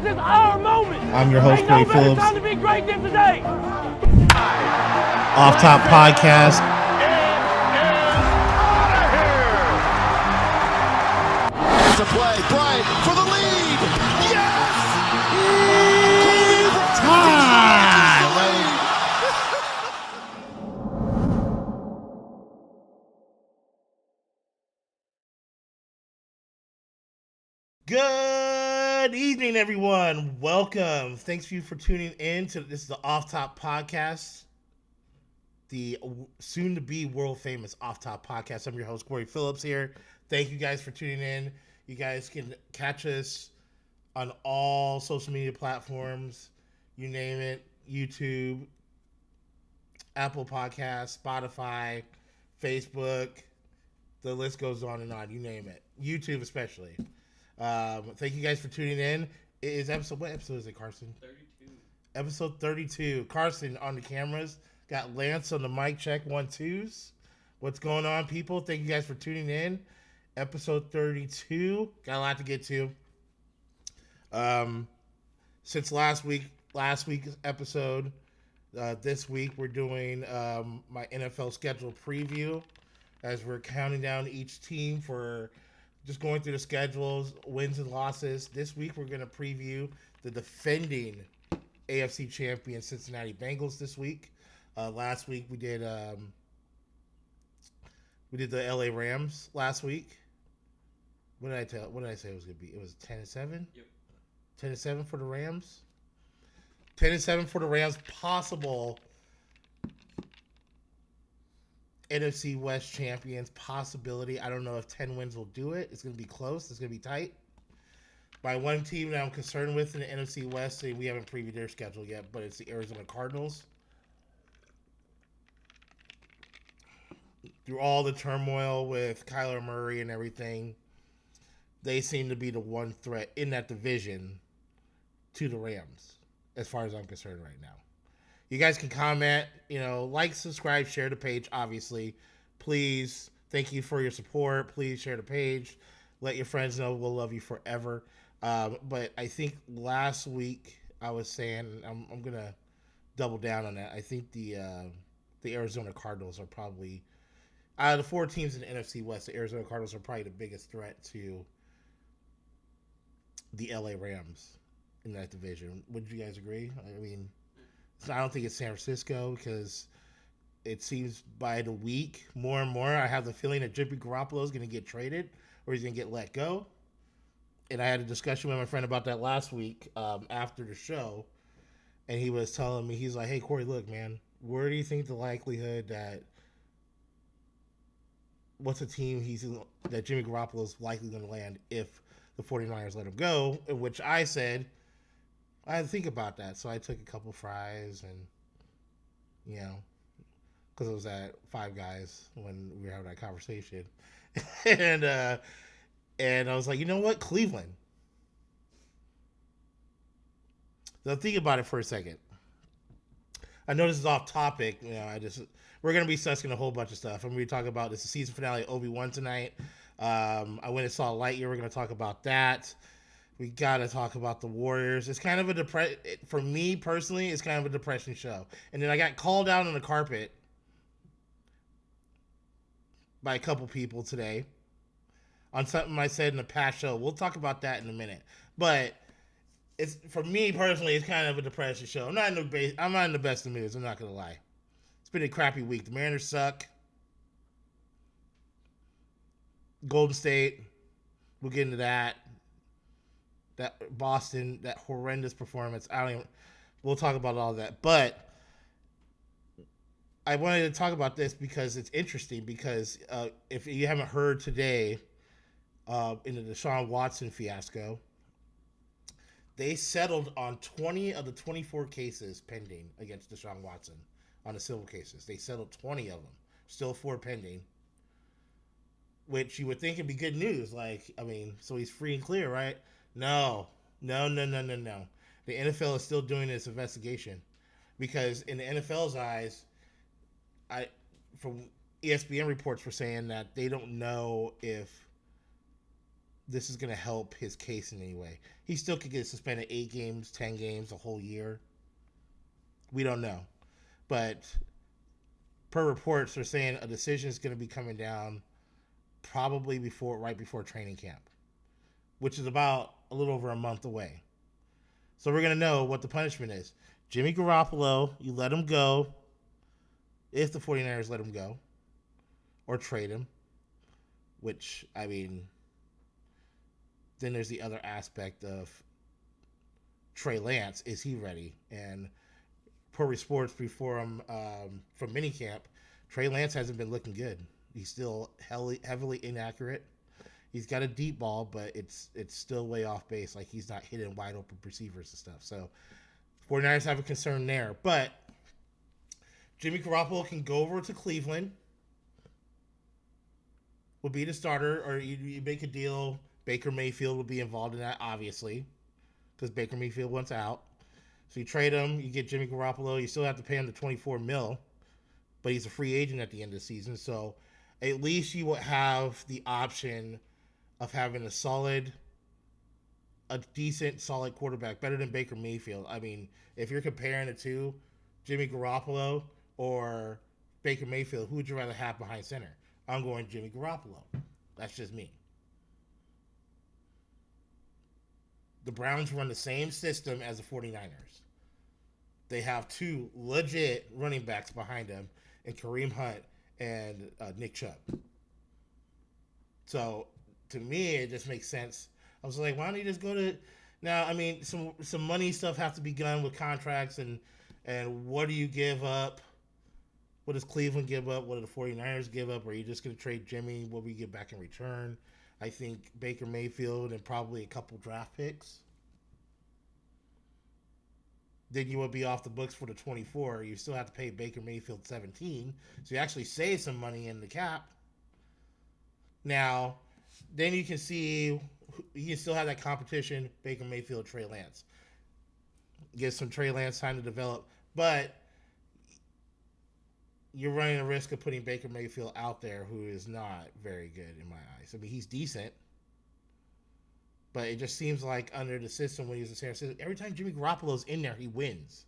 This is our moment. I'm your host, Cory Phillips. Time to be great than today. Off Top Podcast. To play, Bryant for the lead. Yes! Time. Good evening, everyone. Welcome. Thanks you for tuning in to this is the Off Top Podcast, the soon-to-be world-famous Off Top Podcast. I'm your host, Cory Phillips here. Thank you guys for tuning in. You guys can catch us on all social media platforms. You name it. YouTube, Apple Podcasts, Spotify, Facebook. The list goes on and on. You name it. YouTube especially. Thank you guys for tuning in. It is what episode is it, Carson? 32. Episode 32. Carson on the cameras. Got Lance on the mic check 1-2s. What's going on, people? Thank you guys for tuning in. Episode 32. Got a lot to get to. Since last week's episode, this week we're doing my NFL schedule preview as we're counting down each team for just going through the schedules, wins and losses. This week we're going to preview the defending AFC champion Cincinnati Bengals this week. Last week we did the LA Rams last week. What did I say it was going to be? It was 10-7? Yep. 10-7 for the Rams. 10-7 for the Rams. Possible NFC West champions possibility. I don't know if 10 wins will do it. It's going to be close. It's going to be tight. By one team that I'm concerned with in the NFC West, we haven't previewed their schedule yet, but it's the Arizona Cardinals. Through all the turmoil with Kyler Murray and everything, they seem to be the one threat in that division to the Rams, as far as I'm concerned right now. You guys can comment, like, subscribe, share the page, obviously. Please, thank you for your support. Please share the page. Let your friends know we'll love you forever. But I think last week I was saying, I'm going to double down on that. I think the Arizona Cardinals are probably, out of the four teams in the NFC West, the Arizona Cardinals are probably the biggest threat to the LA Rams in that division. Would you guys agree? I mean, I don't think it's San Francisco because it seems by the week, more and more, I have the feeling that Jimmy Garoppolo is going to get traded or he's going to get let go. And I had a discussion with my friend about that last week after the show. And he was telling me, he's like, hey, Cory, look, man, where do you think the likelihood that what's a team that Jimmy Garoppolo is likely going to land if the 49ers let him go? In which I said, I had to think about that. So I took a couple fries and, because it was at Five Guys when we were having that conversation. and I was like, you know what? Cleveland. So think about it for a second. I know this is off topic. We're going to be discussing a whole bunch of stuff. I'm going to be talking about this season finale of Obi-Wan tonight. I went and saw Lightyear. We're going to talk about that. We got to talk about the Warriors. It's kind of for me personally, it's kind of a depression show. And then I got called out on the carpet by a couple people today on something I said in the past show. We'll talk about that in a minute. But it's, for me personally, it's kind of a depression show. I'm not in the best of moods. I'm not going to lie. It's been a crappy week. The Mariners suck. Golden State, we'll get into that. That Boston, that horrendous performance. We'll talk about all that. But I wanted to talk about this because it's interesting because if you haven't heard today in the Deshaun Watson fiasco, they settled on 20 of the 24 cases pending against Deshaun Watson on the civil cases. They settled 20 of them. Still 4 pending. Which you would think would be good news. So he's free and clear, right? No. The NFL is still doing this investigation because in the NFL's eyes, from ESPN reports were saying that they don't know if this is going to help his case in any way. He still could get suspended 8 games, 10 games, a whole year. We don't know. But per reports, they're saying a decision is going to be coming down probably right before training camp, which is about a little over a month away. So we're going to know what the punishment is. Jimmy Garoppolo, you let him go if the 49ers let him go or trade him, which, I mean, then there's the other aspect of Trey Lance. Is he ready? And per reports before him from minicamp, Trey Lance hasn't been looking good. He's still heavily inaccurate. He's got a deep ball, but it's still way off base. Like, he's not hitting wide open receivers and stuff. So 49ers have a concern there. But Jimmy Garoppolo can go over to Cleveland, will be the starter, or you make a deal. Baker Mayfield will be involved in that, obviously, because Baker Mayfield wants out. So you trade him, you get Jimmy Garoppolo. You still have to pay him the $24 million, but he's a free agent at the end of the season. So at least you will have the option of having a decent, solid quarterback, better than Baker Mayfield. I mean, if you're comparing the two, Jimmy Garoppolo or Baker Mayfield, who would you rather have behind center? I'm going Jimmy Garoppolo. That's just me. The Browns run the same system as the 49ers. They have 2 legit running backs behind them, and Kareem Hunt and Nick Chubb. So, to me, it just makes sense. I was like, why don't you just go to... Now, I mean, some money stuff has to be done with contracts, and what do you give up? What does Cleveland give up? What do the 49ers give up? Are you just going to trade Jimmy? What will you get back in return? I think Baker Mayfield and probably a couple draft picks. Then you would be off the books for the 24. You still have to pay Baker Mayfield 17. So you actually save some money in the cap. Now, then you can see, you can still have that competition, Baker Mayfield, Trey Lance. Get some Trey Lance time to develop. But you're running a risk of putting Baker Mayfield out there, who is not very good in my eyes. I mean, he's decent, but it just seems like under the system when he's in San Francisco, every time Jimmy Garoppolo's in there, he wins.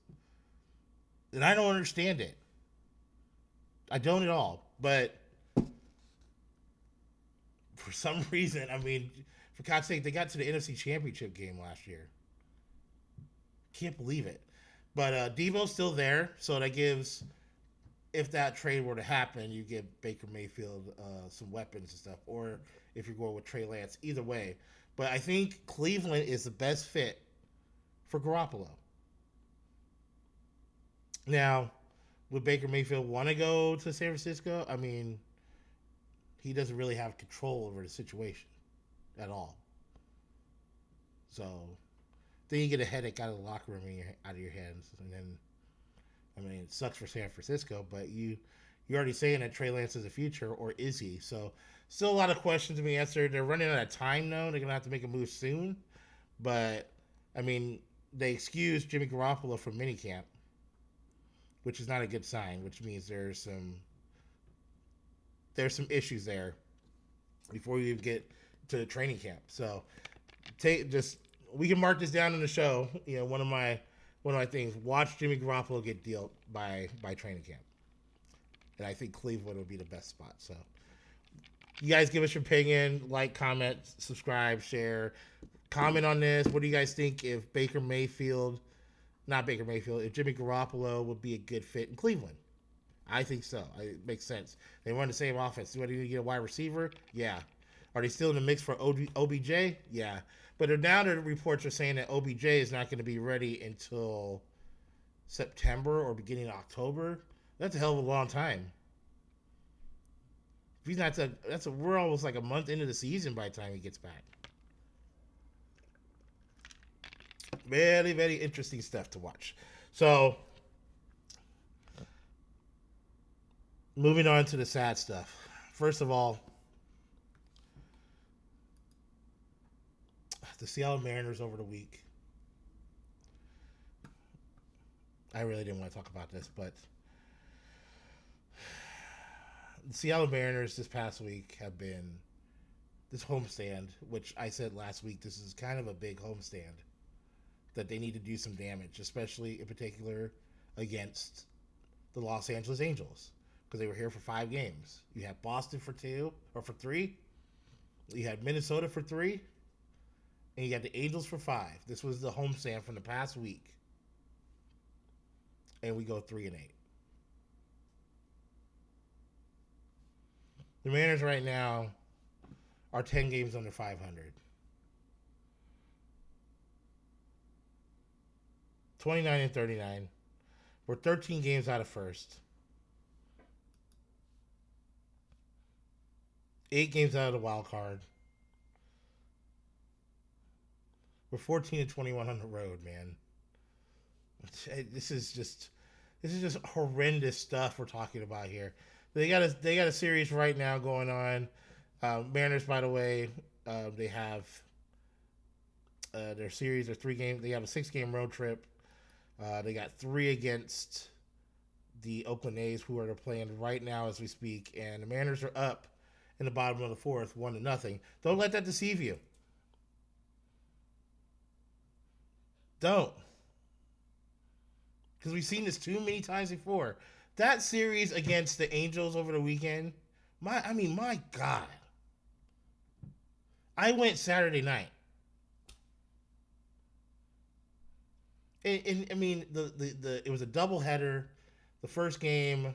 And I don't understand it. I don't at all. But for some reason, I mean, for God's sake, they got to the NFC Championship game last year. Can't believe it. But Devo's still there, so that gives... If that trade were to happen, you give Baker Mayfield some weapons and stuff, or if you're going with Trey Lance, either way. But I think Cleveland is the best fit for Garoppolo. Now, would Baker Mayfield want to go to San Francisco? I mean, he doesn't really have control over the situation at all. So then you get a headache out of the locker room out of your hands, and then. I mean, it sucks for San Francisco, but you're already saying that Trey Lance is the future, or is he? So, still a lot of questions to be answered. They're running out of time now. They're going to have to make a move soon. But, I mean, they excused Jimmy Garoppolo from minicamp, which is not a good sign, which means there's some issues there before you even get to training camp. So, we can mark this down in the show. You know, one of my things, watch Jimmy Garoppolo get dealt by training camp. And I think Cleveland would be the best spot. So you guys give us your opinion, like, comment, subscribe, share. Comment on this. What do you guys think if if Jimmy Garoppolo would be a good fit in Cleveland? I think so. It makes sense. They run the same offense. Do they need to get a wide receiver? Yeah. Are they still in the mix for OBJ? Yeah. But now the reports are saying that OBJ is not going to be ready until September or beginning of October. That's a hell of a long time. If he's not, we're almost like a month into the season by the time he gets back. Very, very interesting stuff to watch. So, moving on to the sad stuff. First of all, the Seattle Mariners over the week. I really didn't want to talk about this, but the Seattle Mariners this past week have been this homestand, which I said last week, this is kind of a big homestand that they need to do some damage, especially in particular against the Los Angeles Angels, because they were here for 5 games. You had Boston for 3. You had Minnesota for 3, and you had the Angels for 5. This was the homestand from the past week, and we go 3-8. The Mariners right now are 10 games under 500. 29-39. We're 13 games out of first. 8 games out of the wild card. We're 14-21 on the road, man. This is just horrendous stuff we're talking about here. They got a series right now going on. Mariners, by the way, they have their series are 3 games. They have a 6-game road trip. They got 3 against the Oakland A's, who are playing right now as we speak, and the Mariners are up in the bottom of the 4th, 1-0. Don't let that deceive you. Don't, because we've seen this too many times before. That series against the Angels over the weekend, my God. I went Saturday night. And I mean, it was a doubleheader. The first game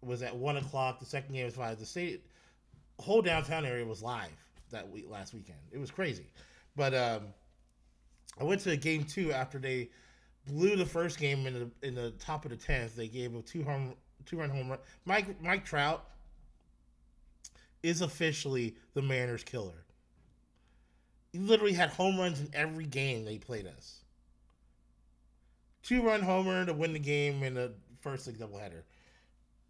was at 1:00. The second game was 5. The whole downtown area was live last weekend. It was crazy. But I went to game 2 after they blew the first game in the top of the 10th. They gave a 2-run home run. Mike Trout is officially the Mariners' killer. He literally had home runs in every game they played us. 2-run homer to win the game in the first doubleheader.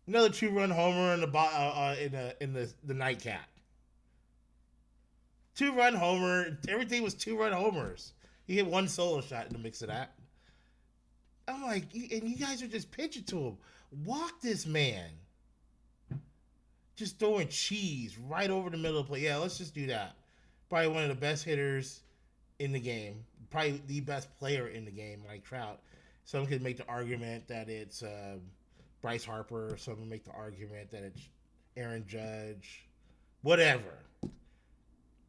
Another 2-run homer in the nightcap. 2-run homer. Everything was 2-run homers. He hit 1 solo shot in the mix of that. I'm like, and you guys are just pitching to him. Walk this man. Just throwing cheese right over the middle of the play. Yeah, let's just do that. Probably one of the best hitters in the game. Probably the best player in the game, like Trout. Some could make the argument that it's Bryce Harper. Some would make the argument that it's Aaron Judge. Whatever.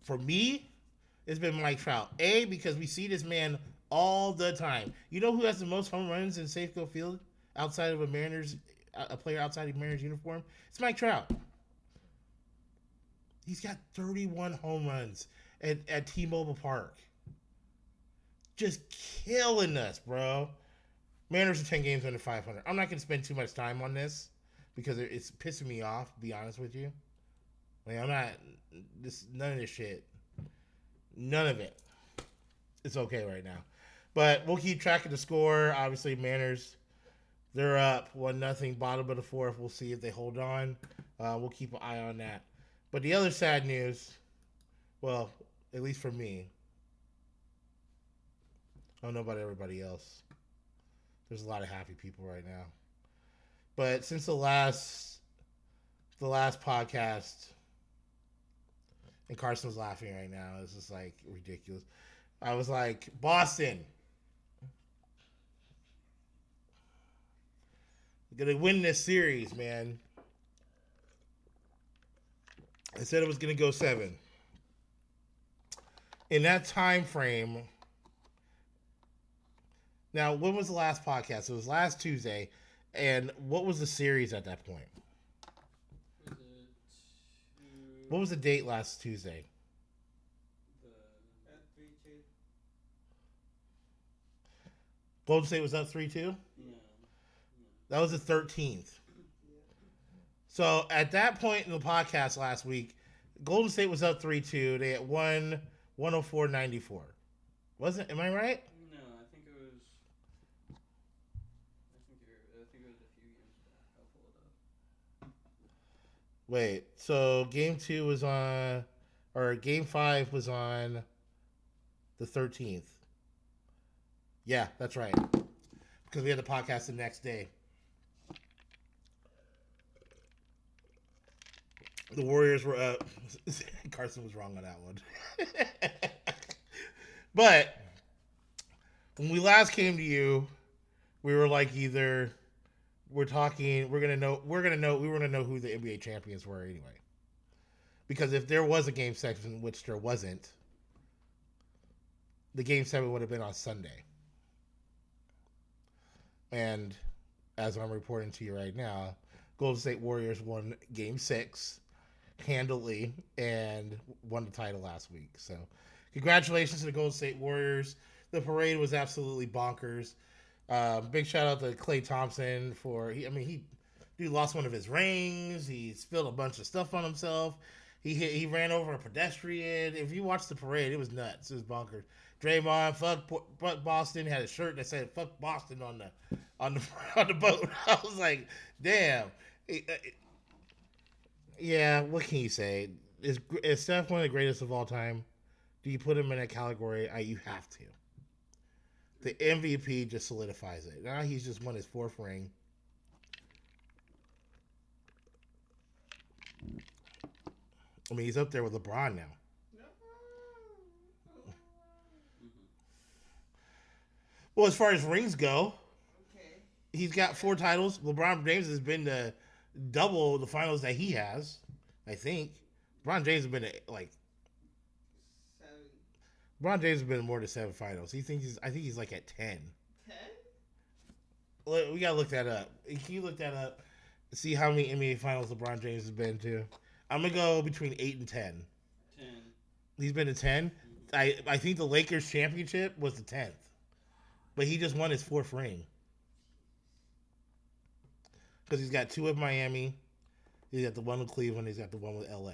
For me, it's been Mike Trout. Because we see this man all the time. You know who has the most home runs in Safeco Field outside of a player outside of a Mariners uniform? It's Mike Trout. He's got 31 home runs at T-Mobile Park. Just killing us, bro. Mariners are 10 games under 500. I'm not going to spend too much time on this because it's pissing me off, to be honest with you. Like, I'm not... none of this shit. None of it. It's okay right now. But we'll keep track of the score. Obviously, Mariners, they're up 1-0, bottom of the 4th. We'll see if they hold on. We'll keep an eye on that. But the other sad news, well, at least for me, I don't know about everybody else. There's a lot of happy people right now. But since the last podcast, and Carson's laughing right now, it's just like ridiculous. I was like, Boston, you're gonna win this series, man. I said it was gonna go 7. In that time frame. Now, when was the last podcast? It was last Tuesday. And what was the series at that point? What was the date last Tuesday? Golden State was up 3-2? No. That was the 13th. So, at that point in the podcast last week, Golden State was up 3-2. They had won 104-94. Wasn't? Am I right? No, I think it was a few games back. I'll pull it up. Wait, so game 2 was on, or game 5 was on the 13th. Yeah, that's right. Because we had the podcast the next day. The Warriors were up. Carson was wrong on that one. But when we last came to you, we were like either we want to know who the NBA champions were anyway. Because if there was a game 7, which there wasn't, the game 7 would have been on Sunday. And as I'm reporting to you right now, Golden State Warriors won game 6 handily and won the title last week. So congratulations to the Golden State Warriors. The parade was absolutely bonkers. Big shout out to Klay Thompson for he lost one of his rings. He spilled a bunch of stuff on himself. He ran over a pedestrian. If you watch the parade, it was nuts. It was bonkers. Draymond, fuck Boston, had a shirt that said "fuck Boston" on the boat. I was like, damn. Yeah, what can you say? Is Steph one of the greatest of all time? Do you put him in that category? You have to. The MVP just solidifies it. Now he's just won his 4th ring. I mean, he's up there with LeBron now. Well, as far as rings go, he's got 4 titles. LeBron James has been to double the finals that he has, I think. LeBron James has been to, like... 7. LeBron James has been to more than 7 finals. I think he's like at 10. 10? We gotta look that up. Can you look that up? See how many NBA finals LeBron James has been to? I'm gonna go between 8 and 10. 10. He's been to 10? I think the Lakers championship was the 10th. But he just won his 4th ring. Because he's got 2 with Miami. He's got the one with Cleveland. He's got the one with LA.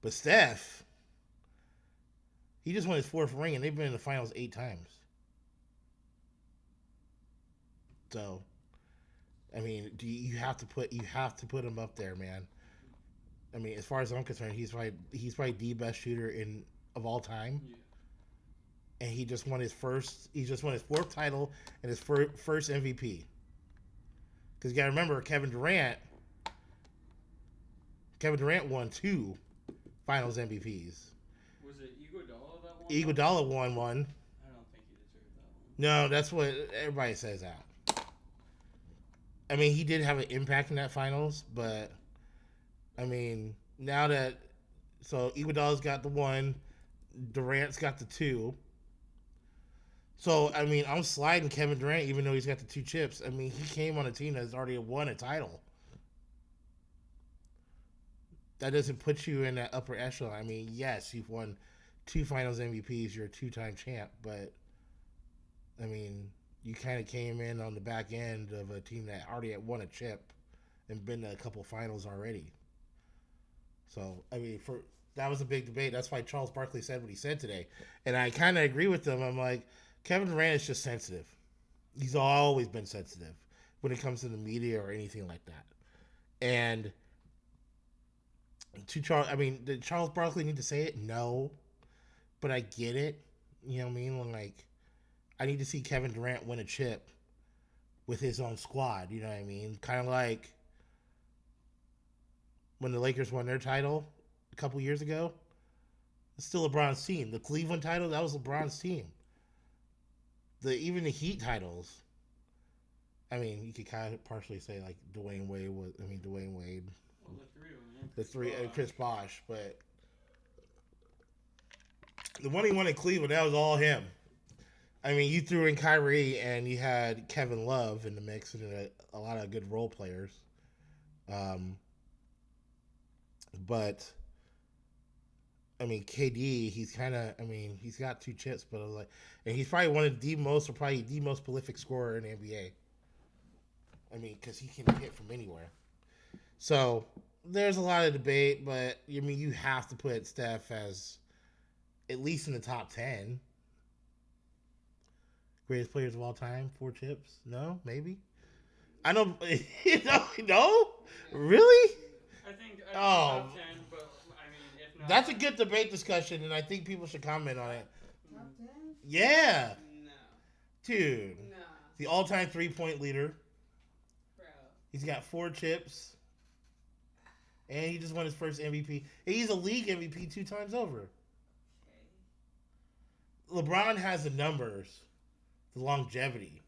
But Steph, he just won his 4th ring, and they've been in the finals 8 times. So, I mean, you have to put him up there, man. I mean, as far as I'm concerned, he's probably the best shooter of all time. Yeah. And he just won his 4th title and his first MVP. Because you got to remember, Kevin Durant won 2 Finals MVPs. Was it Iguodala that won? Iguodala won one. I don't think he deserved that one. No, that's what everybody says that. I mean, he did have an impact in that finals, but I mean, so Iguodala's got the 1, Durant's got the 2. So, I mean, I'm sliding Kevin Durant even though he's got the 2 chips. I mean, he came on a team that's already won a title. That doesn't put you in that upper echelon. I mean, yes, you've won 2 Finals MVPs. You're a 2-time champ. But, I mean, you kind of came in on the back end of a team that already had won a chip and been to a couple finals already. So, I mean, that was a big debate. That's why Charles Barkley said what he said today. And I kind of agree with him. I'm like, Kevin Durant is just sensitive. He's always been sensitive when it comes to the media or anything like that. And did Charles Barkley need to say it? No. But I get it. You know what I mean? Like, I need to see Kevin Durant win a chip with his own squad. You know what I mean? Kind of like when the Lakers won their title a couple years ago. It's still LeBron's team. The Cleveland title, that was LeBron's team. Even the Heat titles. I mean, you could kind of partially say like Dwayne Wade. Well, The 3 Chris Bosh, but the one he won in Cleveland, that was all him. I mean, you threw in Kyrie and you had Kevin Love in the mix and a lot of good role players. But I mean, KD, he's got 2 chips, but and he's probably one of the most prolific scorer in the NBA. I mean, because he can hit from anywhere. So there's a lot of debate, but I mean, you have to put Steph as at least in the top 10. Greatest players of all time, 4 chips? No, maybe. I know. No, really? I think Oh. top 10, but I mean, if not, That's a good debate discussion, and I think people should comment on it. Top 10? Yeah, No. dude. No. The all-time 3-point leader. Bro. He's got 4 chips. And he just won his first MVP. He's a league MVP 2 times over. Okay. LeBron has the numbers, the longevity,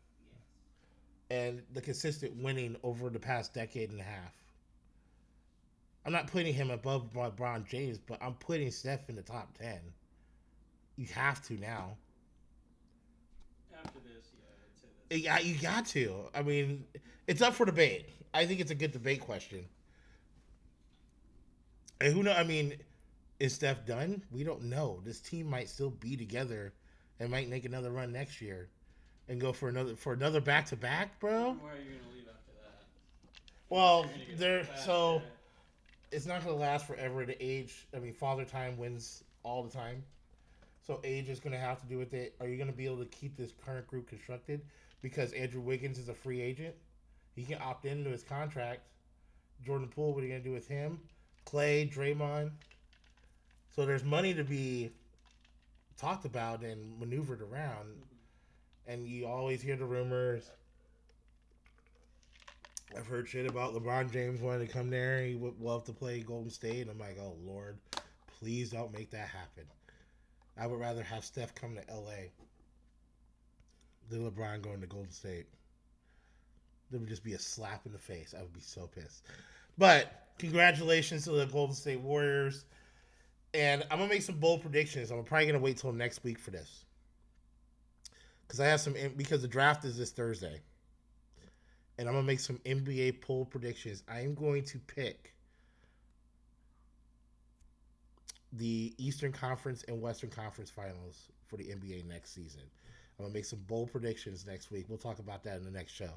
Yes. and the consistent winning over the past decade and a half. I'm not putting him above LeBron James, but I'm putting Steph in the top 10. You have to now. After this, yeah, I'd say Yeah, you got to. I mean, it's up for debate. I think it's a good debate question. And who knows? I mean, is Steph done? We don't know. This team might still be together and might make another run next year and go for another back to back, bro. Where are you gonna leave after that? Well, You're gonna get there. fat, So yeah. it's not going to last forever. The age. I mean, father time wins all the time. So age is going to have to do with it. Are you going to be able to keep this current group constructed? Because Andrew Wiggins is a free agent. He can opt into his contract. Jordan Poole, what are you going to do with him? Clay, Draymond. So there's money to be talked about and maneuvered around. And you always hear the rumors. I've heard shit about LeBron James wanting to come there. He would love to play Golden State. And I'm like, oh, Lord, please don't make that happen. I would rather have Steph come to LA than LeBron going to Golden State. There would just be a slap in the face. I would be so pissed. But congratulations to the Golden State Warriors. And I'm going to make some bold predictions. I'm probably going to wait till next week for this. Because the draft is this Thursday. And I'm going to make some NBA poll predictions. I am going to pick the Eastern Conference and Western Conference finals for the NBA next season. I'm going to make some bold predictions next week. We'll talk about that in the next show.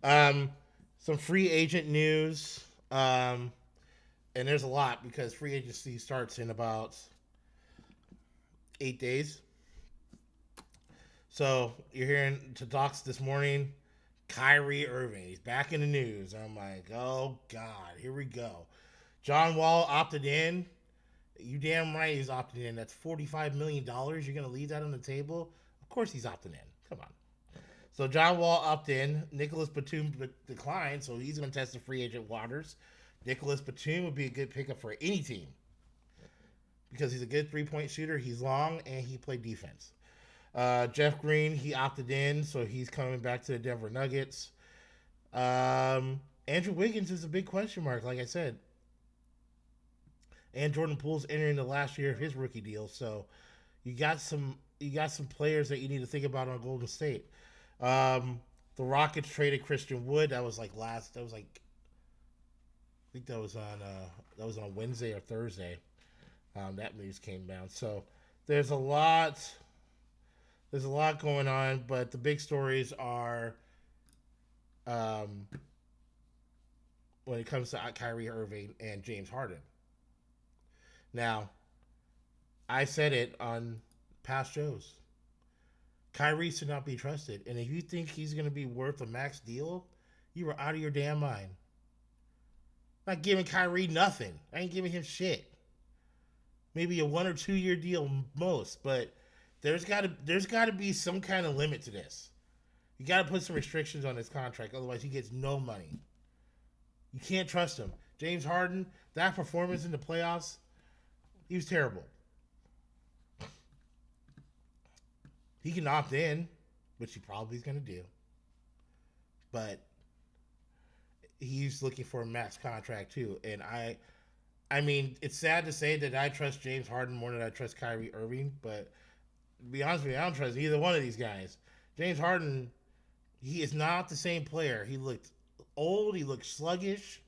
Some free agent news. And there's a lot because free agency starts in about 8 days. So you're hearing to talks this morning. Kyrie Irving, he's back in the news. I'm like, oh, God, here we go. John Wall opted in. You damn right he's opting in. That's $45 million. You're going to leave that on the table? Of course he's opting in. Come on. So John Wall opted in. Nicholas Batum declined, so he's going to test the free agent waters. Nicholas Batum would be a good pickup for any team because he's a good three-point shooter. He's long, and he played defense. Jeff Green, he opted in, so he's coming back to the Denver Nuggets. Andrew Wiggins is a big question mark, like I said. And Jordan Poole's entering the last year of his rookie deal, so you got some players that you need to think about on Golden State. The Rockets traded Christian Wood. That was I think that was on Wednesday or Thursday. That news came down. So there's a lot going on, but the big stories are when it comes to Kyrie Irving and James Harden. Now, I said it on past shows. Kyrie should not be trusted. And if you think he's going to be worth a max deal, you are out of your damn mind. I'm not giving Kyrie nothing. I ain't giving him shit. Maybe a 1 or 2 year deal most, but there's got to be some kind of limit to this. You got to put some restrictions on his contract, otherwise he gets no money. You can't trust him. James Harden, that performance in the playoffs, he was terrible. He can opt in, which he probably is going to do. But he's looking for a max contract too. And I mean, it's sad to say that I trust James Harden more than I trust Kyrie Irving, but to be honest with you, I don't trust either one of these guys. James Harden, he is not the same player. He looked old. He looked sluggish.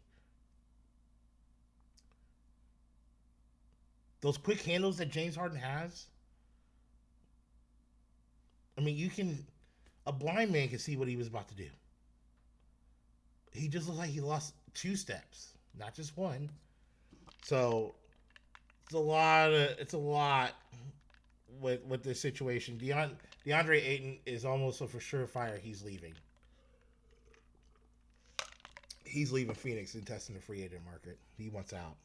Those quick handles that James Harden has, I mean, a blind man can see what he was about to do. He just looked like he lost 2 steps, not just one. So it's a lot with this situation. DeAndre Ayton is almost a for sure fire. He's leaving. He's leaving Phoenix and testing the free agent market. He wants out.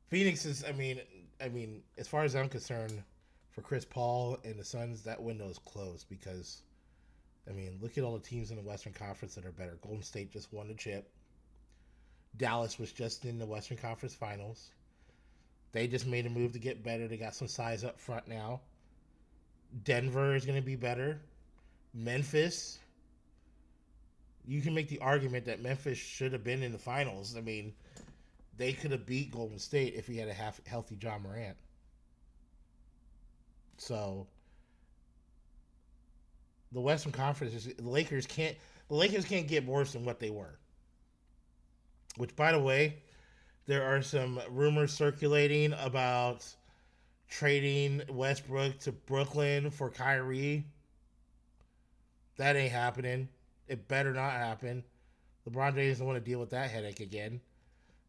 Phoenix is, I mean, as far as I'm concerned, for Chris Paul and the Suns, that window is closed because, I mean, look at all the teams in the Western Conference that are better. Golden State just won the chip. Dallas was just in the Western Conference Finals. They just made a move to get better. They got some size up front now. Denver is going to be better. Memphis. You can make the argument that Memphis should have been in the finals. I mean, they could have beat Golden State if we had a healthy John Morant. So the Western Conference, the Lakers can't get worse than what they were. Which, by the way, there are some rumors circulating about trading Westbrook to Brooklyn for Kyrie. That ain't happening. It better not happen. LeBron James doesn't want to deal with that headache again.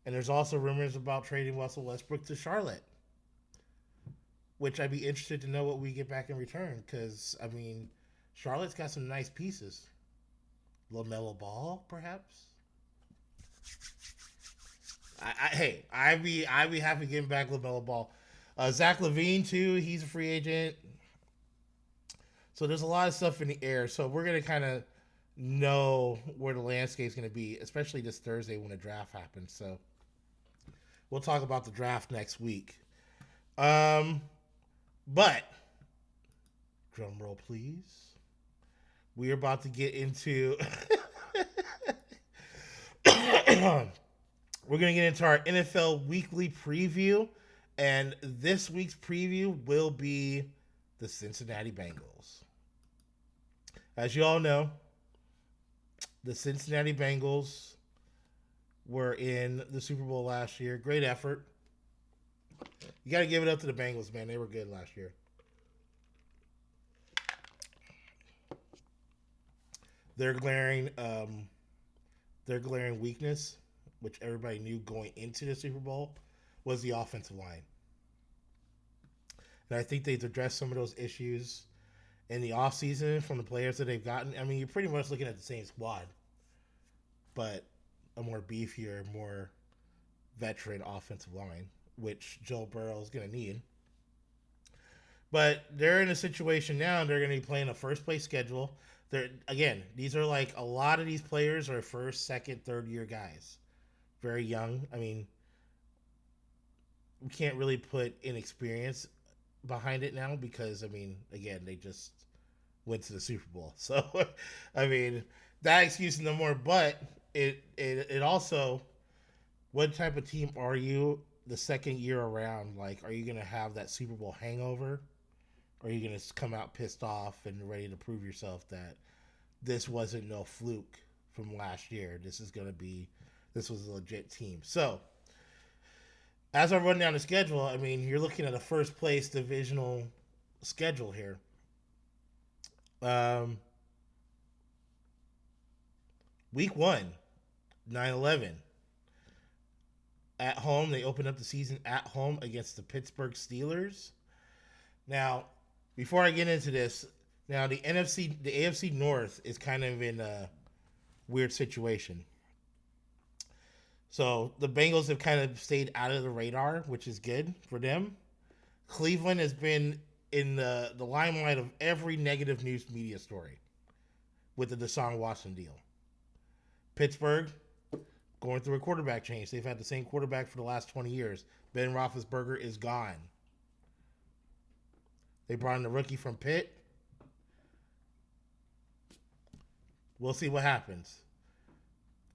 And there's also rumors about trading Russell Westbrook to Charlotte, which I'd be interested to know what we get back in return. Because, I mean, Charlotte's got some nice pieces. LaMelo Ball, perhaps? I'd be happy getting back LaMelo Ball. Zach LaVine, too. He's a free agent. So there's a lot of stuff in the air. So we're going to kind of know where the landscape's going to be, especially this Thursday when the draft happens. So we'll talk about the draft next week. But drum roll, please. We are about to get into we're going to get into our NFL weekly preview, and this week's preview will be the Cincinnati Bengals. As you all know, the Cincinnati Bengals were in the Super Bowl last year. Great effort. You got to give it up to the Bengals, man. They were good last year. Their glaring weakness, which everybody knew going into the Super Bowl, was the offensive line. And I think they've addressed some of those issues in the offseason from the players that they've gotten. I mean, you're pretty much looking at the same squad, but a more beefier, more veteran offensive line, which Joe Burrow is going to need. But they're in a situation now, they're going to be playing a first-place schedule. These are like a lot of these players are first, second, third-year guys. Very young. I mean, we can't really put inexperience behind it now because, I mean, again, they just went to the Super Bowl. So, I mean, that excuse no more. But it also, what type of team are you the second year around? Like, are you going to have that Super Bowl hangover? Or are you going to come out pissed off and ready to prove yourself that this wasn't no fluke from last year? This was a legit team. So, as I run down the schedule, I mean, you're looking at a first-place divisional schedule here. Week 1, 9-11. At home, they opened up the season at home against the Pittsburgh Steelers. Now, before I get into this, the AFC North is kind of in a weird situation. So the Bengals have kind of stayed out of the radar, which is good for them. Cleveland has been in the limelight of every negative news media story with the Deshaun Watson deal. Pittsburgh, going through a quarterback change. They've had the same quarterback for the last 20 years. Ben Roethlisberger is gone. They brought in the rookie from Pitt. We'll see what happens.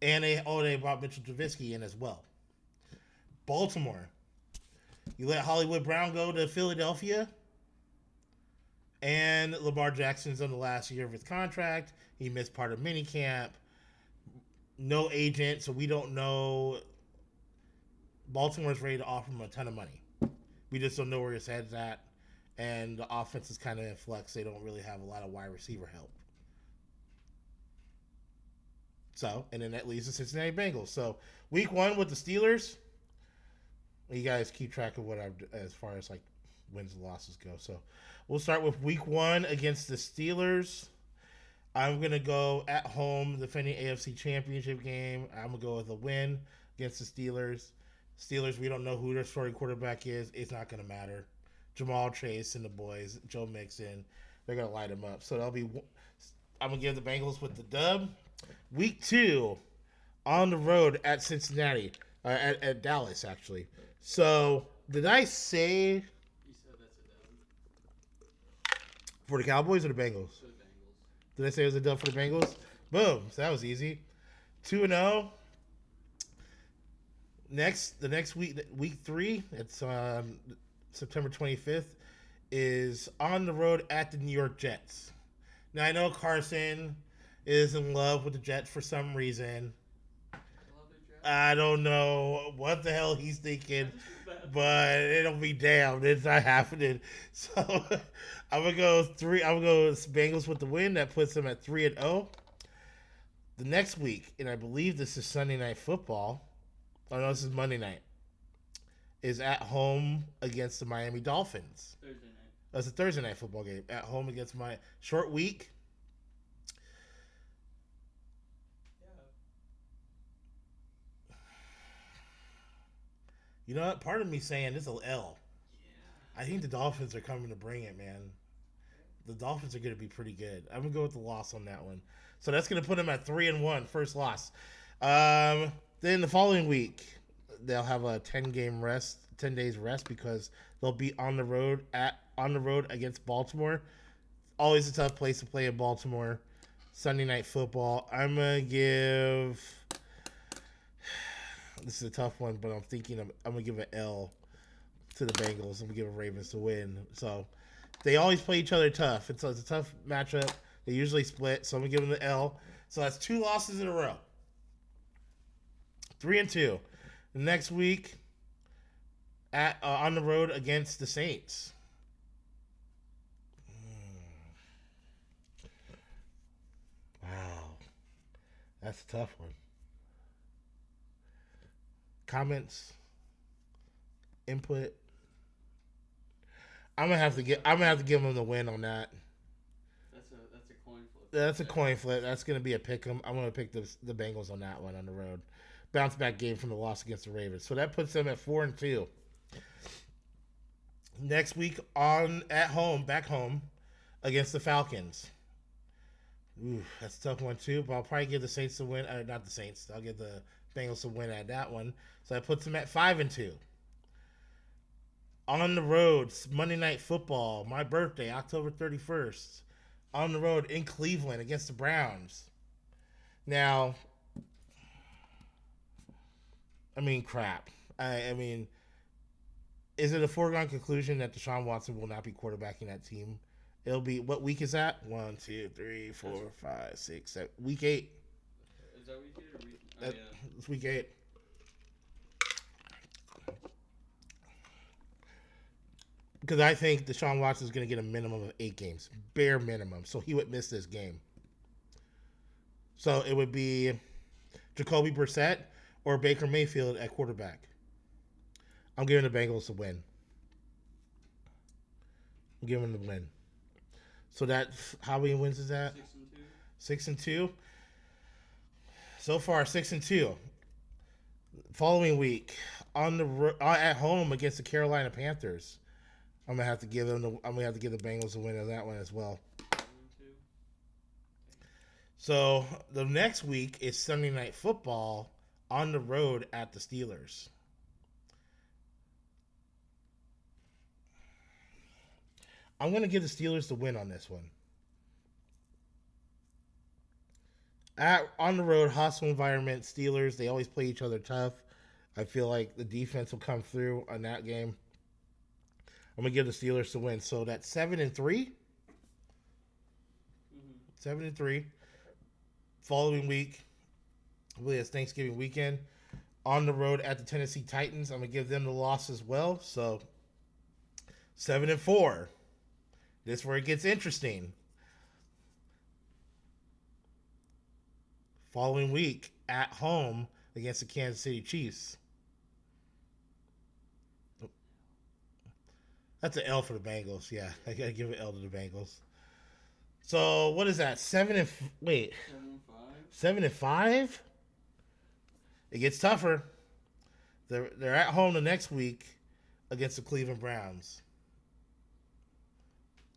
And they brought Mitchell Trubisky in as well. Baltimore. You let Hollywood Brown go to Philadelphia. And Lamar Jackson's on the last year of his contract. He missed part of minicamp. No agent, so we don't know. Baltimore's ready to offer him a ton of money. We just don't know where his head's at. And the offense is kind of in flux. They don't really have a lot of wide receiver help. So, and then that leaves the Cincinnati Bengals. So, week 1 with the Steelers. You guys keep track of what as far as like wins and losses go. So, we'll start with week 1 against the Steelers. I'm going to go at home, defending AFC Championship game. I'm going to go with a win against the Steelers. Steelers, we don't know who their starting quarterback is. It's not going to matter. Jamal Chase and the boys, Joe Mixon, they're going to light them up. So, I'm going to give the Bengals with the dub. Week 2, on the road at Cincinnati, at Dallas actually. So did I say You said that's a dub for the Cowboys or the Bengals? for the Bengals. Did I say it was a dub for the Bengals? Boom. So that was easy. 2-0. The next week, week 3, it's September 25th, is on the road at the New York Jets. Now I know Carson is in love with the Jets for some reason. I love the draft. I don't know what the hell he's thinking, but it'll be damned. It's not happening. So I'm gonna go Bengals with the win. That puts them at 3-0. The next week, and I believe this is Sunday Night Football. Oh no, this is Monday night. Is at home against the Miami Dolphins. Thursday night. That's a Thursday night football game. At home against my short week. Yeah. You know what? Part of me saying this is an L. Yeah. I think the Dolphins are coming to bring it, man. The Dolphins are going to be pretty good. I'm going to go with the loss on that one. So that's going to put them at 3-1, first loss. Then the following week, they'll have a 10 days rest because they'll be on the road against Baltimore. Always a tough place to play in Baltimore. Sunday Night Football. I'm going to give... This is a tough one, but I'm going to give an L to the Bengals. I'm going to give the Ravens to win. So they always play each other tough. It's a tough matchup. They usually split, so I'm going to give them the L. So that's 2 losses in a row. 3-2. The next week, on the road against the Saints. Wow. That's a tough one. Comments? Input? I'm gonna have to give them the win on that. That's a coin flip. That's a coin flip. That's gonna be a pick 'em. I'm gonna pick the Bengals on that one on the road. Bounce back game from the loss against the Ravens. So that puts them at 4-2. Next week back home against the Falcons. Ooh, that's a tough one too. But I'll probably give the Saints the win. Not the Saints. I'll give the Bengals the win at that one. So that puts them at 5-2. On the road, Monday Night Football. My birthday, October 31st. On the road in Cleveland against the Browns. Now, I mean, crap. I mean, is it a foregone conclusion that Deshaun Watson will not be quarterbacking that team? It'll be, what week is that? 1, 2, 3, 4, 5, 6, 7. Week 8. Is that week 8 or week? Oh, yeah. It's week 8. Because I think Deshaun Watson is going to get a minimum of 8 games. Bare minimum. So he would miss this game. So it would be Jacoby Brissett or Baker Mayfield at quarterback. I'm giving the Bengals the win. I'm giving them the win. So that, how many wins is that? 6-2. So far, 6-2. Following week, at home against the Carolina Panthers, I'm gonna have to give the Bengals the win of that one as well. 7-2. So the next week is Sunday Night Football on the road at the Steelers. I'm going to give the Steelers the win on this one. On the road, hostile environment, Steelers, they always play each other tough. I feel like the defense will come through on that game. I'm going to give the Steelers the win. So that's 7-3. 7-3. Following week, I believe it's Thanksgiving weekend. On the road at the Tennessee Titans. I'm going to give them the loss as well. So 7-4. This is where it gets interesting. Following week, at home against the Kansas City Chiefs. That's an L for the Bengals. Yeah, I got to give an L to the Bengals. So, what is that? 7-5? 7-5? It gets tougher. They're at home the next week against the Cleveland Browns.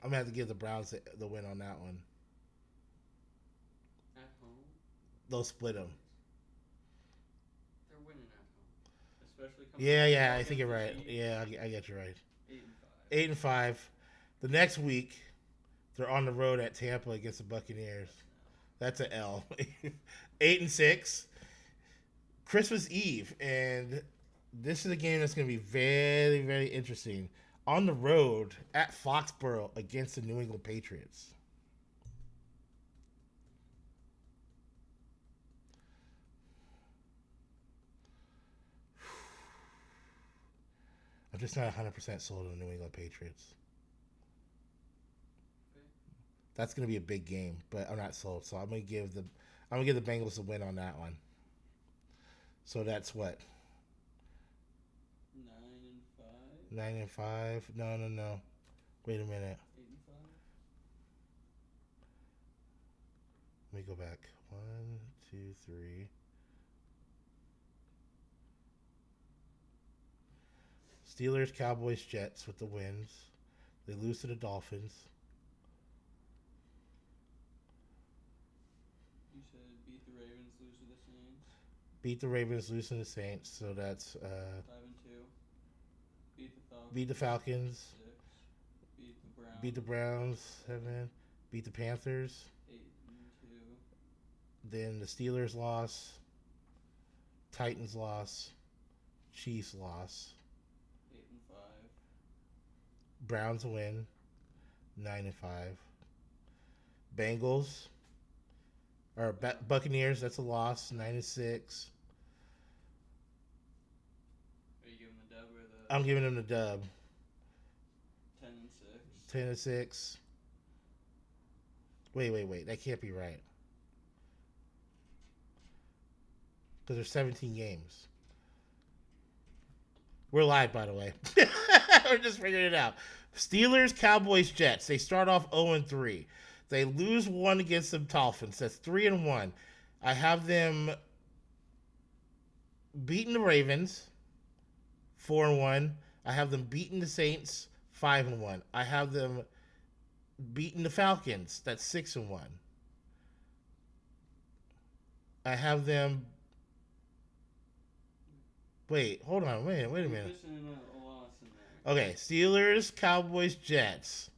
I'm going to have to give the Browns the win on that one. At home? They'll split them. Yeah, I think you're right. Yeah, I get you right. 8 and 5. 8-5. The next week, they're on the road at Tampa against the Buccaneers. That's an L. 8-6. Christmas Eve, and this is a game that's going to be very, very interesting. On the road at Foxborough against the New England Patriots. I'm just not 100% sold on the New England Patriots. That's going to be a big game, but I'm not sold. So I'm going to give the Bengals a win on that one. So that's what? 9 and 5. 9-5. No. Wait a minute. 8 and 5. Let me go back. 1, 2, 3. Steelers, Cowboys, Jets with the wins. They lose to the Dolphins. You said beat the Ravens, lose to the Saints. Beat the Ravens, lose to the Saints. So that's 5 and 2. Beat the Falcons. beat the Falcons. 6. Beat the Browns. Beat the Browns. 7. Beat the Panthers. 8 and 2. Then the Steelers loss. Titans loss. Chiefs loss. 8 and 5. Browns win. 9-5. Bengals. Or Buccaneers, that's a loss. 9-6. Are you giving the dub or the? I'm giving them the dub. 10 and 6. 10-6. Wait. That can't be right. Because there's 17 games. We're live, by the way. We're just figuring it out. Steelers, Cowboys, Jets. They start off 0-3. They lose one against the Dolphins. That's 3-1. I have them beating the Ravens, 4-1. I have them beating the Saints, 5-1. I have them beating the Falcons. That's 6-1. I have them. Wait, hold on. Wait a minute. Missing a loss in there. Okay, Steelers, Cowboys, Jets.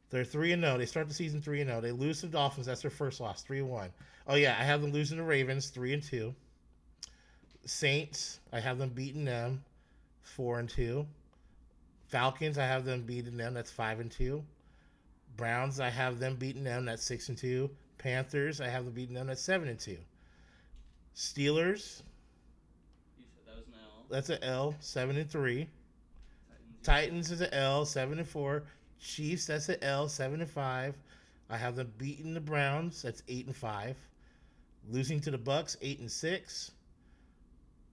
They're 3-0. They start the season 3-0. They lose to the Dolphins. That's their first loss, 3-1. Oh yeah, I have them losing to the Ravens, 3-2. Saints, I have them beating them, 4-2. Falcons, I have them beating them. That's 5-2. Browns, I have them beating them. That's 6-2. Panthers, I have them beating them. That's 7-2. Steelers, You said that was an L. that's an L, 7-3. Titans is an L, 7-4. Chiefs, that's an L, 7-5. I have them beating the Browns. That's 8-5. Losing to the Bucks, 8-6.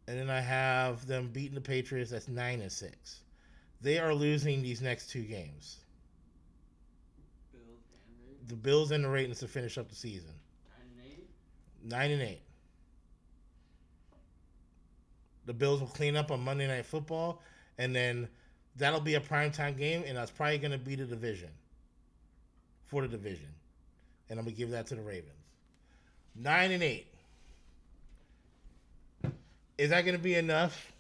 And then I have them beating the Patriots. That's 9-6. They are losing these next two games. Bills and Ravens. The Bills and the Ravens to finish up the season. 9 and 8. 9-8. The Bills will clean up on Monday Night Football, and then that'll be a primetime game, and that's probably going to be the division. For the division. And I'm going to give that to the Ravens. 9-8. Is that going to be enough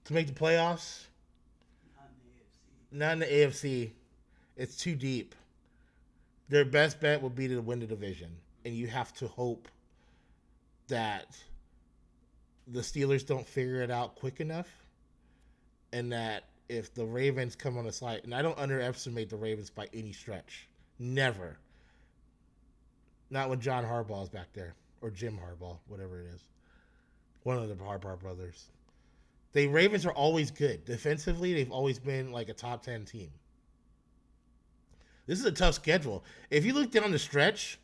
to make the playoffs? Not in the AFC. It's too deep. Their best bet would be to win the division. And you have to hope that the Steelers don't figure it out quick enough. And that if the Ravens come on a slide, and I don't underestimate the Ravens by any stretch. Never. Not when John Harbaugh's back there. Or Jim Harbaugh, whatever it is. One of the Harbaugh brothers. The Ravens are always good. Defensively, they've always been like a top 10 team. This is a tough schedule. If you look down the stretch,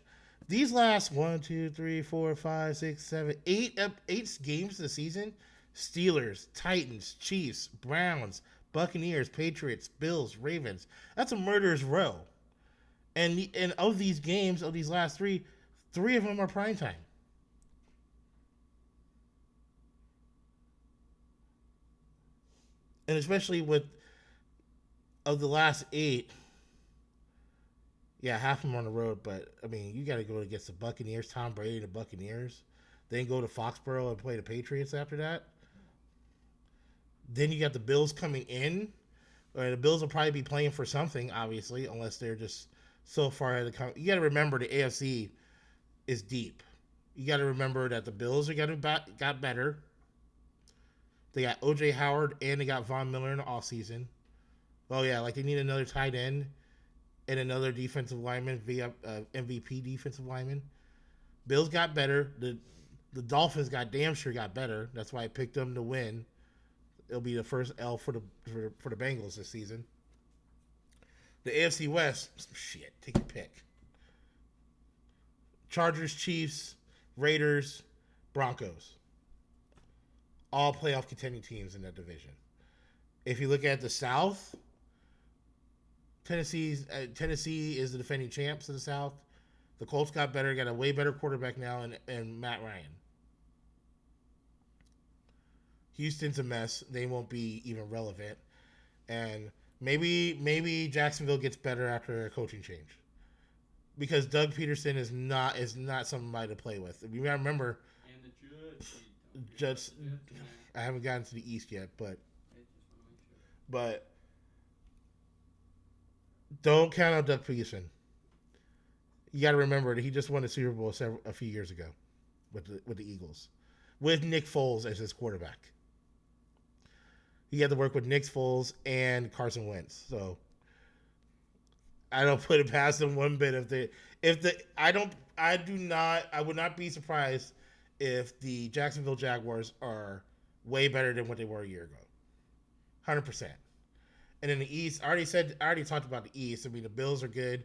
these last 1, 2, 3, 4, 5, 6, 7, 8 games of the season, Steelers, Titans, Chiefs, Browns, Buccaneers, Patriots, Bills, Ravens. That's a murderer's row. And of these games, of these last three of them are primetime. And especially with, of the last 8, yeah, half of them on the road, but, I mean, you got to go against the Buccaneers, Tom Brady, the Buccaneers. then go to Foxborough and play the Patriots after that. Then you got the Bills coming in. The Bills will probably be playing for something, obviously, unless they're just so far ahead of the You got to remember the AFC is deep. You got to remember that the Bills got better. They got O.J. Howard and they got Von Miller in the offseason. Oh, yeah, like they need another tight end and another defensive lineman, MVP defensive lineman. Bills got better. The Dolphins got damn sure got better. That's why I picked them to win. It'll be the first L for the Bengals this season. The AFC West, shit, take your pick. Chargers, Chiefs, Raiders, Broncos. All playoff contending teams in that division. If you look at the South, Tennessee is the defending champs of the South. The Colts got better, got a way better quarterback now, and Matt Ryan. Houston's a mess. They won't be even relevant. And maybe Jacksonville gets better after a coaching change. Because Doug Peterson is not somebody to play with. You gotta remember. And the Jets. I haven't gotten to the East yet, but don't count out Doug Peterson. You got to remember that he just won the Super Bowl a few years ago with the Eagles, with Nick Foles as his quarterback. He had to work with Nick Foles and Carson Wentz, so I don't put it past them one bit. I would not be surprised if the Jacksonville Jaguars are way better than what they were a year ago. 100%. And in the East, I already talked about the East. I mean, the Bills are good.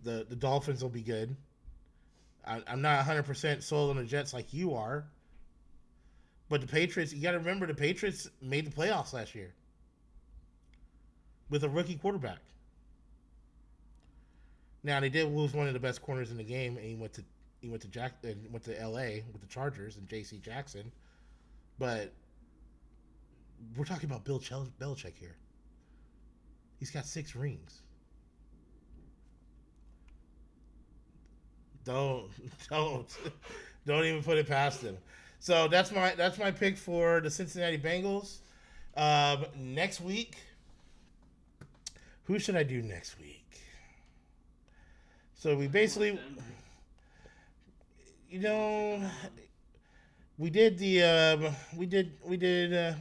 The Dolphins will be good. I'm not 100% sold on the Jets like you are. But the Patriots, you got to remember the Patriots made the playoffs last year with a rookie quarterback. Now, they did lose one of the best corners in the game, and he went to LA with the Chargers and J.C. Jackson. But we're talking about Bill Belichick here. He's got 6 rings. Don't even put it past him. So that's my pick for the Cincinnati Bengals. Next week, who should I do next week? So we basically, we did the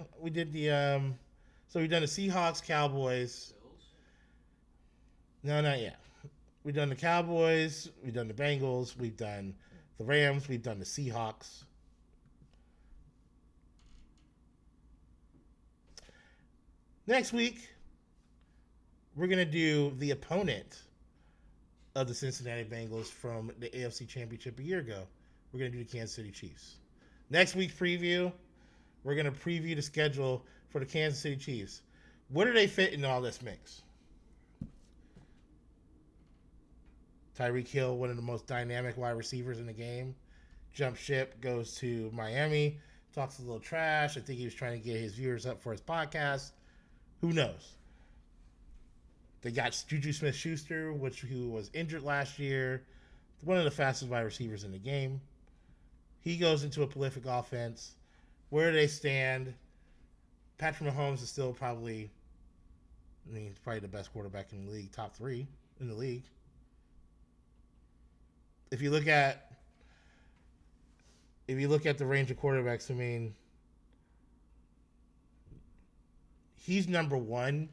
so we've done the Seahawks, Cowboys. No, not yet. We've done the Cowboys, we've done the Bengals, we've done the Rams, we've done the Seahawks. Next week, we're going to do the opponent of the Cincinnati Bengals from the AFC Championship a year ago. We're going to do the Kansas City Chiefs. Next week's preview, we're going to preview the schedule for the Kansas City Chiefs. Where do they fit in all this mix? Tyreek Hill, one of the most dynamic wide receivers in the game. Jump ship, goes to Miami, talks a little trash. I think he was trying to get his viewers up for his podcast. Who knows? They got Juju Smith-Schuster, who was injured last year. One of the fastest wide receivers in the game. He goes into a prolific offense. Where do they stand? Patrick Mahomes is still probably the best quarterback in the league, top 3 in the league. If you look at the range of quarterbacks, he's number 1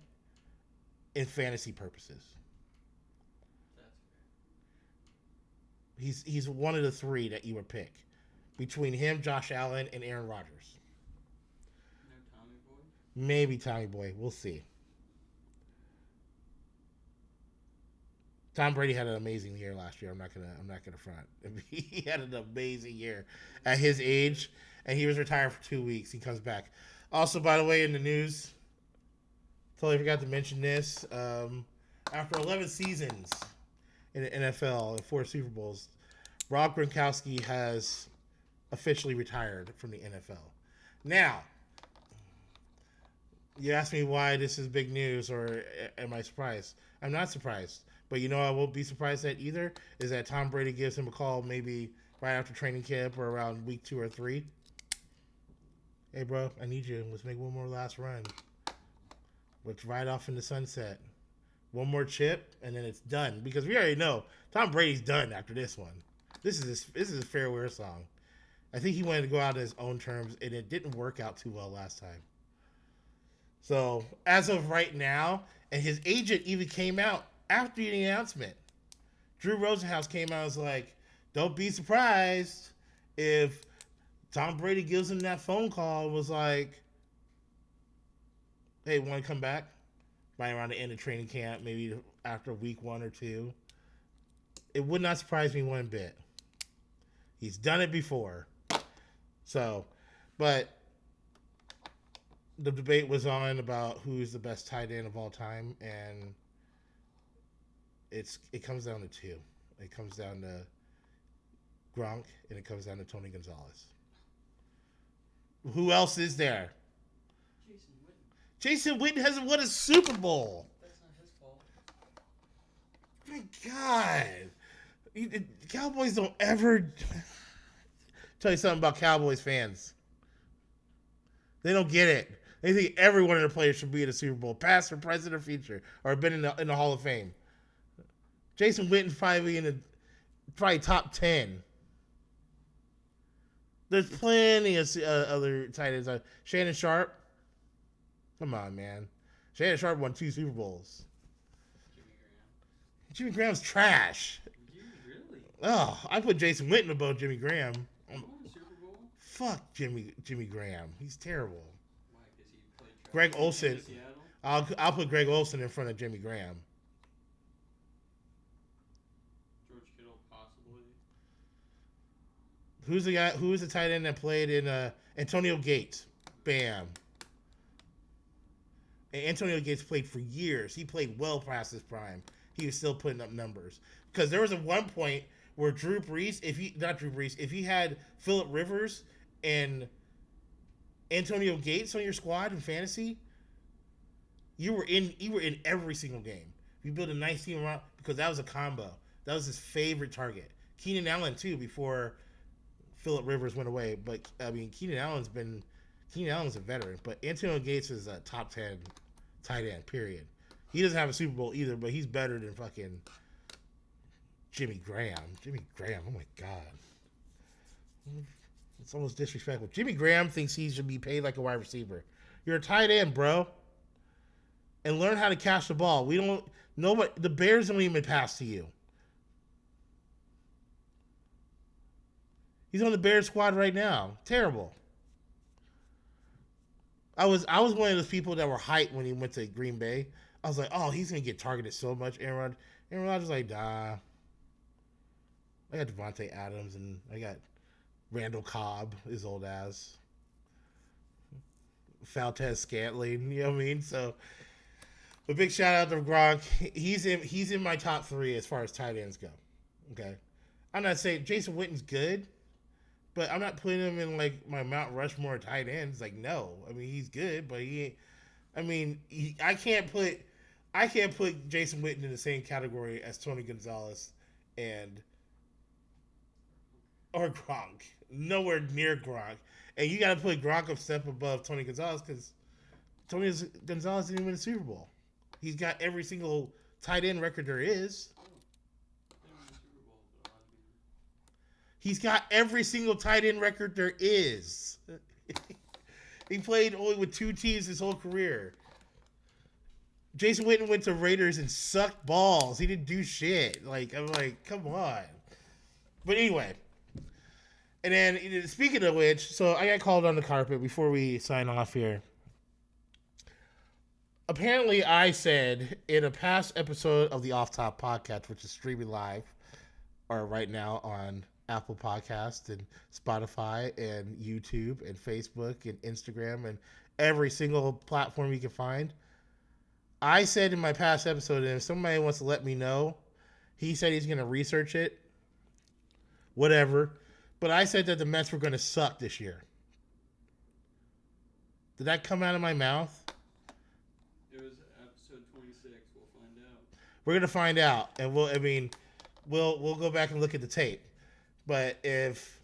in fantasy purposes. He's one of the 3 that you would pick between him, Josh Allen, and Aaron Rodgers. No Tommy Boy? Maybe Tommy Boy. We'll see. Tom Brady had an amazing year last year. I'm not gonna front. He had an amazing year at his age, and he was retired for 2 weeks. He comes back. Also, by the way, in the news, totally forgot to mention this. After 11 seasons in the NFL and 4 Super Bowls, Rob Gronkowski has officially retired from the NFL. Now, you asked me why this is big news, or am I surprised? I'm not surprised. But I won't be surprised at either, is that Tom Brady gives him a call maybe right after training camp or around week 2 or 3. Hey, bro, I need you. Let's make one more last run. Let's ride off in the sunset. One more chip, and then it's done. Because we already know Tom Brady's done after this one. This is a farewell song. I think he wanted to go out on his own terms, and it didn't work out too well last time. So, as of right now, and his agent even came out after the announcement. Drew Rosenhaus came out and was like, don't be surprised if Tom Brady gives him that phone call and was like, hey, want to come back? Right around the end of training camp, maybe after week 1 or 2. It would not surprise me one bit. He's done it before. So, but the debate was on about who's the best tight end of all time, and it comes down to 2. It comes down to Gronk, and it comes down to Tony Gonzalez. Who else is there? Jason Witten hasn't won a Super Bowl. That's not his fault. My God. Cowboys don't ever... Tell you something about Cowboys fans. They don't get it. They think every one of their players should be in the Super Bowl, past or present or future, or been in the Hall of Fame. Jason Witten's probably top 10. There's plenty of other tight ends. Shannon Sharp. Come on, man. Shannon Sharp won 2 Super Bowls. Jimmy Graham's trash. You really? Oh, I put Jason Witten above Jimmy Graham. Won the Super Bowl? Fuck Jimmy Graham. He's terrible. Why? Because he played trash Greg Olsen. in Seattle? I'll put Greg Olsen in front of Jimmy Graham. George Kittle, possibly. Who's the tight end that played in Antonio Gates? Bam. And Antonio Gates played for years. He played well past his prime. He was still putting up numbers. Because there was at one point where if you had Phillip Rivers and Antonio Gates on your squad in fantasy, you were in every single game. You built a nice team around, because that was a combo. That was his favorite target. Keenan Allen too, before Phillip Rivers went away. But I mean, Keenan Allen's a veteran, but Antonio Gates is a top 10 tight end, period. He doesn't have a Super Bowl either, but he's better than fucking Jimmy Graham. Jimmy Graham, oh my God. It's almost disrespectful. Jimmy Graham thinks he should be paid like a wide receiver. You're a tight end, bro. And learn how to catch the ball. The Bears don't even pass to you. He's on the Bears squad right now. Terrible. I was one of those people that were hyped when he went to Green Bay. I was like, oh, he's going to get targeted so much. Aaron Rodgers was like, nah. I got Devontae Adams, and I got Randall Cobb, his old ass. Valdez Scantling, you know what I mean? So, a big shout out to Gronk. He's in my top 3 as far as tight ends go. Okay? I'm not saying Jason Witten's good, but I'm not putting him in like my Mount Rushmore tight ends. Like, no. I mean, he's good, but he ain't. I mean, I can't put Jason Witten in the same category as Tony Gonzalez or Gronk. Nowhere near Gronk. And you got to put Gronk a step above Tony Gonzalez, because Tony Gonzalez didn't win a Super Bowl. He's got every single tight end record there is. He's got every single tight end record there is. He played only with 2 teams his whole career. Jason Witten went to Raiders and sucked balls. He didn't do shit. I'm like, come on. But anyway. And then, speaking of which, so I got called on the carpet before we sign off here. Apparently, I said in a past episode of the OFFTOP podcast, which is streaming live, or right now on Apple Podcast and Spotify and YouTube and Facebook and Instagram and every single platform you can find. I said in my past episode, and if somebody wants to let me know, he said he's going to research it. Whatever. But I said that the Mets were going to suck this year. Did that come out of my mouth? It was episode 26. We'll find out. We're going to find out. And we'll go back and look at the tape. But if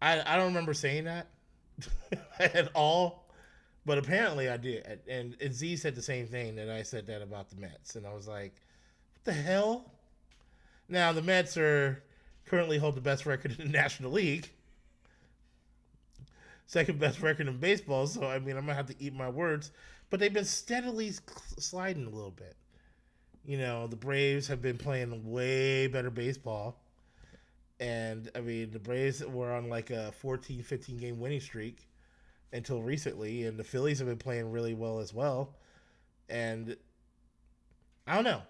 I don't remember saying that at all, but apparently I did. And Z said the same thing that I said that about the Mets, and I was like, "What the hell?" Now the Mets are currently hold the best record in the National League, second best record in baseball. So I mean, I'm gonna have to eat my words. But they've been steadily sliding a little bit. You know, the Braves have been playing way better baseball. And, I mean, the Braves were on like a 14, 15 game winning streak until recently. And the Phillies have been playing really well as well. And I don't know.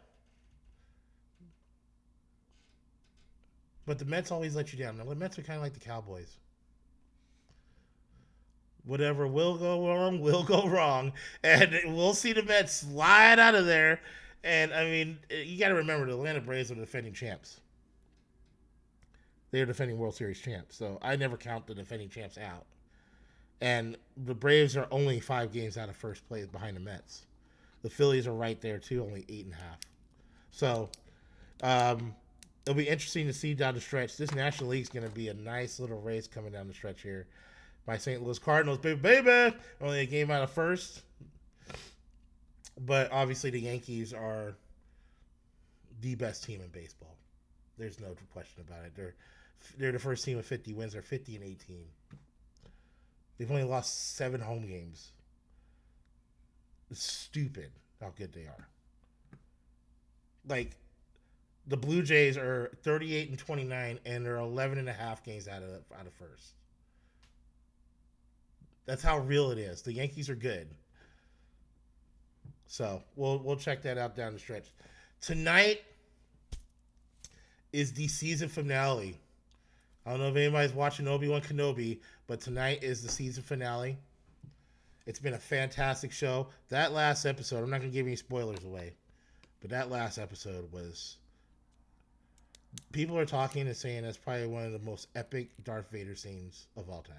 But the Mets always let you down. Now, the Mets are kind of like the Cowboys. Whatever will go wrong, will go wrong. And we'll see the Mets slide out of there. And, I mean, you got to remember, the Atlanta Braves are the defending champs. They are defending World Series champs. So I never count the defending champs out. And the Braves are only 5 games out of first place behind the Mets. The Phillies are right there, too, only 8.5. So it'll be interesting to see down the stretch. This National League is going to be a nice little race coming down the stretch here. My St. Louis Cardinals, baby, only a game out of first. But obviously the Yankees are the best team in baseball. There's no question about it. They're the first team with 50 wins. They're 50 and 18. They've only lost 7 home games. It's stupid how good they are. Like, the Blue Jays are 38 and 29, and they're 11.5 games out of first. That's how real it is. The Yankees are good. So we'll check that out down the stretch. Tonight is the season finale. I don't know if anybody's watching Obi-Wan Kenobi, but tonight is the season finale. It's been a fantastic show. That last episode, I'm not going to give any spoilers away, but that last episode was... People are talking and saying that's probably one of the most epic Darth Vader scenes of all time.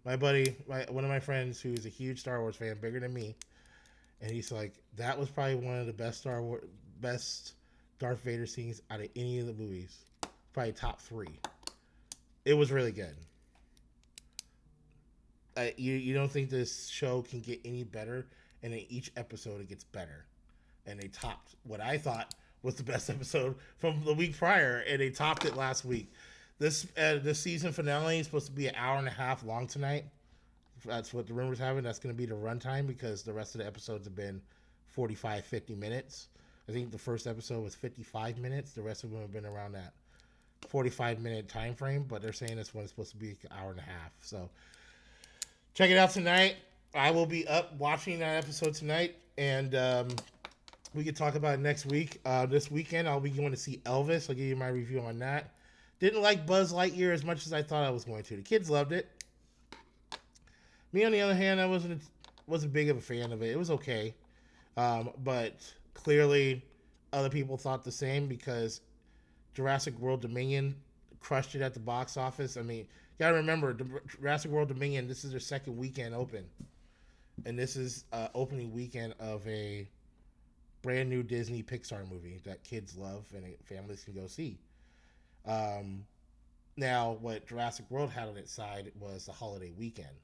My buddy, one of my friends who is a huge Star Wars fan, bigger than me, and he's like, that was probably one of the best Darth Vader scenes out of any of the movies. Probably top 3. It was really good. You don't think this show can get any better, and in each episode it gets better. And they topped what I thought was the best episode from the week prior, and they topped it last week. This season finale is supposed to be an hour and a half long tonight. That's what the rumors have it. That's going to be the runtime because the rest of the episodes have been 45, 50 minutes. I think the first episode was 55 minutes. The rest of them have been around that 45-minute time frame, but they're saying this one's supposed to be an hour and a half. So check it out tonight. I will be up watching that episode tonight, and we can talk about it next week. This weekend, I'll be going to see Elvis. I'll give you my review on that. Didn't like Buzz Lightyear as much as I thought I was going to. The kids loved it. Me, on the other hand, I wasn't big of a fan of it. It was okay. But clearly other people thought the same because Jurassic World Dominion crushed it at the box office. I mean, you got to remember, Jurassic World Dominion, this is their second weekend open. And this is opening weekend of a brand new Disney Pixar movie that kids love and families can go see. Now, what Jurassic World had on its side was the holiday weekend,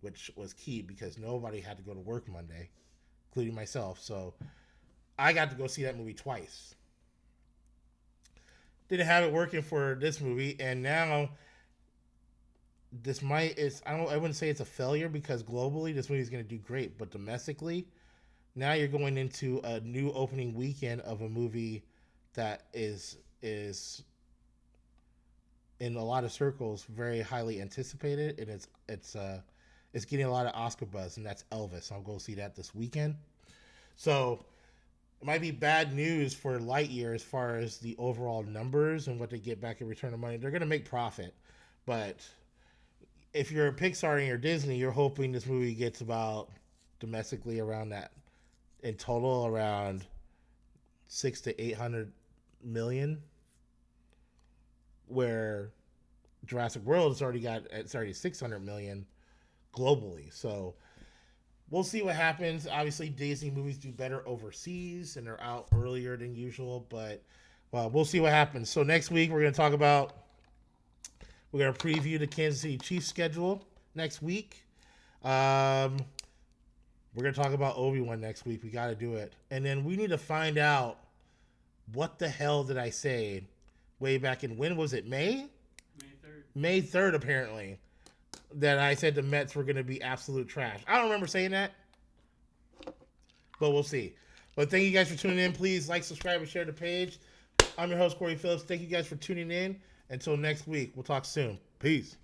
which was key because nobody had to go to work Monday, including myself. So I got to go see that movie twice. Didn't have it working for this movie, and now I wouldn't say it's a failure because globally this movie is going to do great, but domestically, now you're going into a new opening weekend of a movie that is in a lot of circles very highly anticipated, and it's getting a lot of Oscar buzz, and that's Elvis. I'll go see that this weekend. So it might be bad news for Lightyear as far as the overall numbers and what they get back in return of money. They're going to make profit, but if you're a Pixar and you're Disney, you're hoping this movie gets about domestically around that, in total around 600 to 800 million, where Jurassic World it's already 600 million globally. So we'll see what happens. Obviously, Disney movies do better overseas and they're out earlier than usual, but Well, we'll see what happens. So next week we're going to preview the Kansas City Chiefs schedule next week. We're going to talk about Obi-Wan next week. We got to do it. And then we need to find out what the hell did I say way back in, when was it, May? May 3rd, apparently, that I said the Mets were going to be absolute trash. I don't remember saying that, but we'll see. But thank you guys for tuning in. Please like, subscribe, and share the page. I'm your host, Corey Phillips. Thank you guys for tuning in. Until next week, we'll talk soon. Peace.